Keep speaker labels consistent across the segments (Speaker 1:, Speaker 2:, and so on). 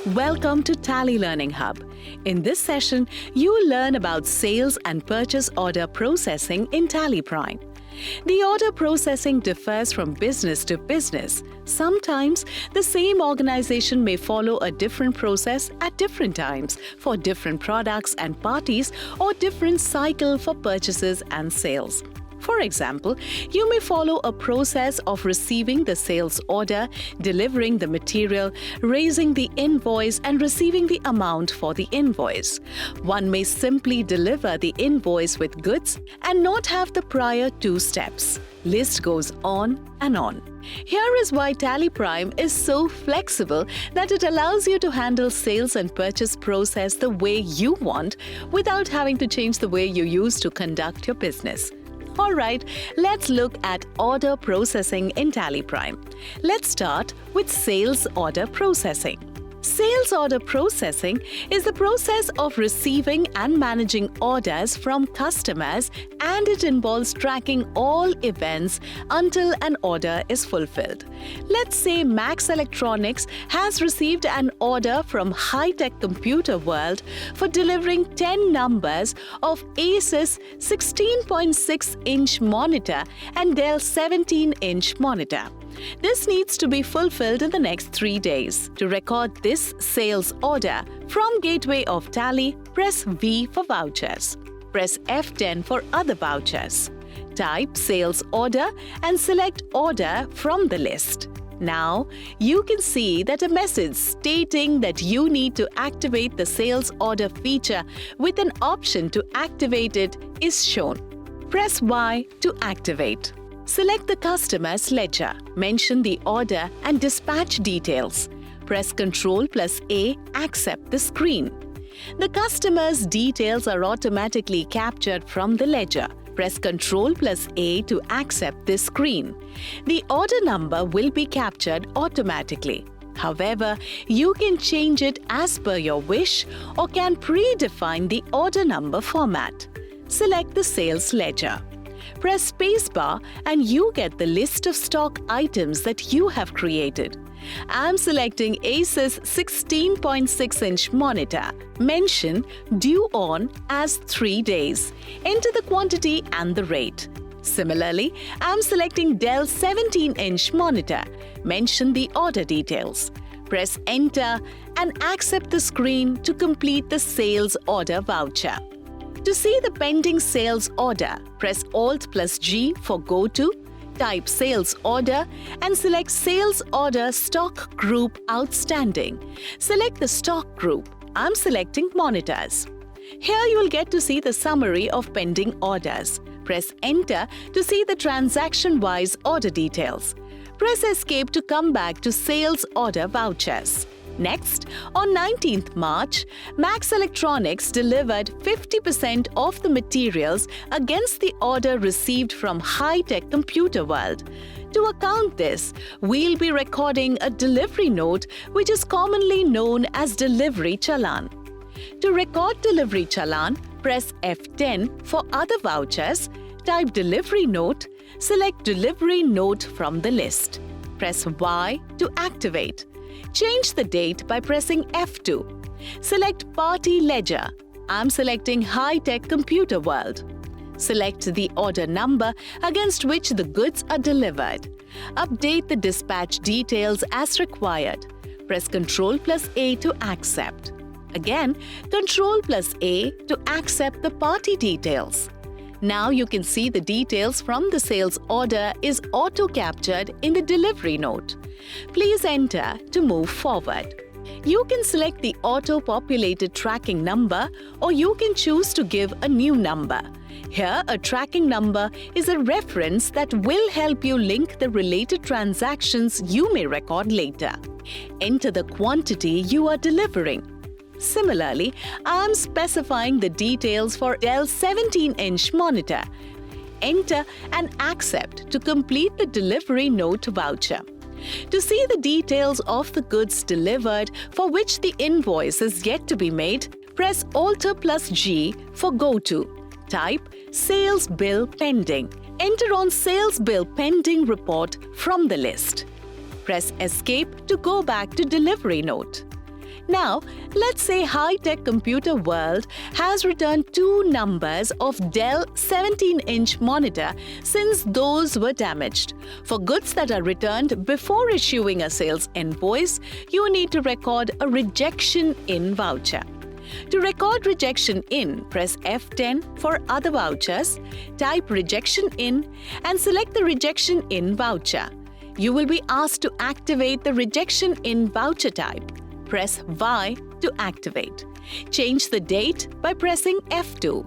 Speaker 1: Welcome to Tally Learning Hub. In this session, you will learn about sales and purchase order processing in Tally Prime. The order processing differs from business to business. Sometimes, the same organization may follow a different process at different times for different products and parties or different cycle for purchases and sales. For example, you may follow a process of receiving the sales order, delivering the material, raising the invoice, and receiving the amount for the invoice. One may simply deliver the invoice with goods and not have the prior two steps. List goes on and on. Here is why Tally Prime is so flexible that it allows you to handle sales and purchase process the way you want without having to change the way you used to conduct your business. Alright, let's look at order processing in Tally Prime. Let's start with sales order processing. Sales order processing is the process of receiving and managing orders from customers, and it involves tracking all events until an order is fulfilled. Let's say Max Electronics has received an order from High Tech Computer World for delivering 10 numbers of Asus 16.6-inch monitor and Dell 17-inch monitor. This needs to be fulfilled in the next 3 days. To record this sales order, from Gateway of Tally, press V for vouchers. Press F10 for other vouchers. Type sales order and select order from the list. Now, you can see that a message stating that you need to activate the sales order feature with an option to activate it is shown. Press Y to activate. Select the customer's ledger, mention the order and dispatch details. Press Ctrl+A, accept the screen. The customer's details are automatically captured from the ledger. Press Ctrl+A to accept this screen. The order number will be captured automatically. However, you can change it as per your wish or can predefine the order number format. Select the sales ledger. Press spacebar and you get the list of stock items that you have created. I'm selecting Asus 16.6-inch monitor. Mention due on as 3 days. Enter the quantity and the rate. Similarly, I'm selecting Dell 17-inch monitor. Mention the order details. Press enter and accept the screen to complete the sales order voucher. To see the pending sales order, press Alt+G for Go To, type Sales Order and select Sales Order Stock Group Outstanding. Select the stock group. I'm selecting monitors. Here you will get to see the summary of pending orders. Press Enter to see the transaction-wise order details. Press Escape to come back to Sales Order Vouchers. Next, on 19th March, Max Electronics delivered 50% of the materials against the order received from High Tech Computer World. To account this, we'll be recording a delivery note which is commonly known as delivery challan. To record delivery challan, press F10 for other vouchers, type delivery note, select delivery note from the list. Press Y to activate. Change the date by pressing F2. Select Party Ledger. I'm selecting High Tech Computer World. Select the order number against which the goods are delivered. Update the dispatch details as required. Press Ctrl+A to accept. Again, Ctrl+A to accept the party details. Now you can see the details from the sales order is auto-captured in the delivery note. Please enter to move forward. You can select the auto-populated tracking number or you can choose to give a new number. Here, a tracking number is a reference that will help you link the related transactions you may record later. Enter the quantity you are delivering. Similarly, I'm specifying the details for Dell 17-inch monitor. Enter and accept to complete the delivery note voucher. To see the details of the goods delivered for which the invoice is yet to be made, press Alt+G for Go To. Type Sales Bill Pending. Enter on Sales Bill Pending report from the list. Press Escape to go back to Delivery Note. Now, let's say High-Tech Computer World has returned two numbers of Dell 17-inch monitor since those were damaged. For goods that are returned before issuing a sales invoice, you need to record a rejection in voucher. To record rejection in, press F10 for other vouchers, type rejection in and select the rejection in voucher. You will be asked to activate the rejection in voucher type. Press Y to activate. Change the date by pressing F2.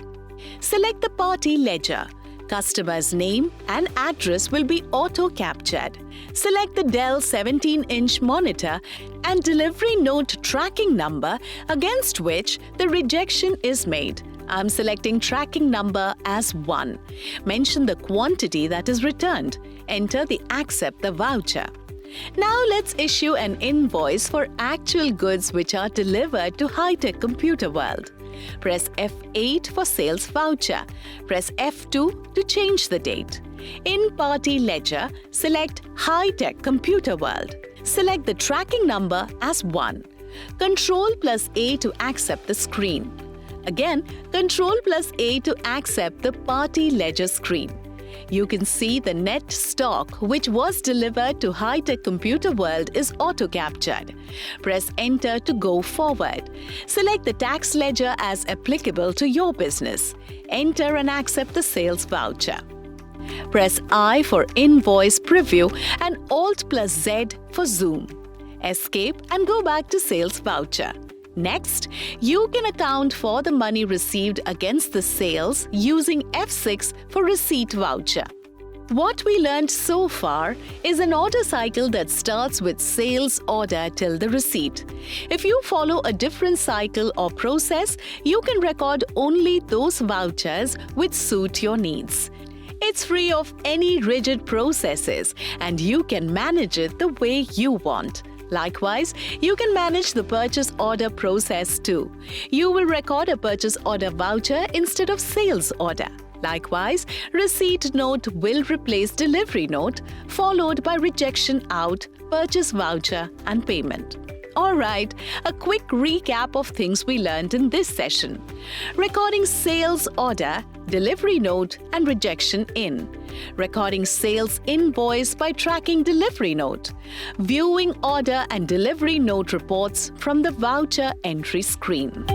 Speaker 1: Select the party ledger. Customer's name and address will be auto-captured. Select the Dell 17-inch monitor and delivery note tracking number against which the rejection is made. I'm selecting tracking number as 1. Mention the quantity that is returned. Enter the accept the voucher. Now let's issue an invoice for actual goods which are delivered to High-Tech Computer World. Press F8 for sales voucher. Press F2 to change the date. In Party Ledger, select High-Tech Computer World. Select the tracking number as 1. Ctrl+A to accept the screen. Again, Ctrl+A to accept the Party Ledger screen. You can see the net stock which was delivered to High-Tech Computer World is auto-captured. Press Enter to go forward. Select the tax ledger as applicable to your business. Enter and accept the sales voucher. Press I for invoice preview and Alt+Z for zoom. Escape and go back to sales voucher. Next, you can account for the money received against the sales using F6 for receipt voucher. What we learned so far is an order cycle that starts with sales order till the receipt. If you follow a different cycle or process, you can record only those vouchers which suit your needs. It's free of any rigid processes and you can manage it the way you want. Likewise, you can manage the purchase order process too. You will record a purchase order voucher instead of sales order. Likewise, receipt note will replace delivery note, followed by rejection out, purchase voucher, and payment. Alright, a quick recap of things we learned in this session. Recording sales order, delivery note, and rejection in. Recording sales invoice by tracking delivery note. Viewing order and delivery note reports from the voucher entry screen.